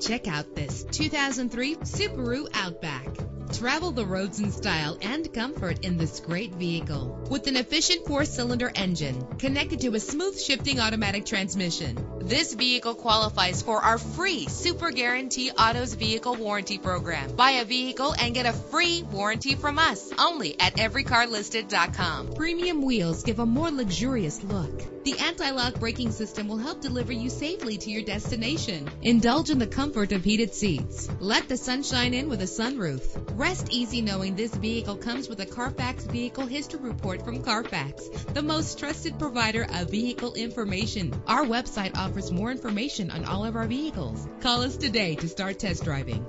Check out this 2003 Subaru Outback. Travel the roads in style and comfort in this great vehicle. With an efficient 4-cylinder engine connected to a smooth shifting automatic transmission, this vehicle qualifies for our free Super Guarantee Autos Vehicle Warranty Program. Buy a vehicle and get a free warranty from us only at everycarlisted.com. Premium wheels give a more luxurious look. The anti-lock braking system will help deliver you safely to your destination. Indulge in the comfort of heated seats. Let the sunshine in with a sunroof. Rest easy knowing this vehicle comes with a Carfax Vehicle History Report from Carfax, the most trusted provider of vehicle information. Our website offers more information on all of our vehicles. Call us today to start test driving.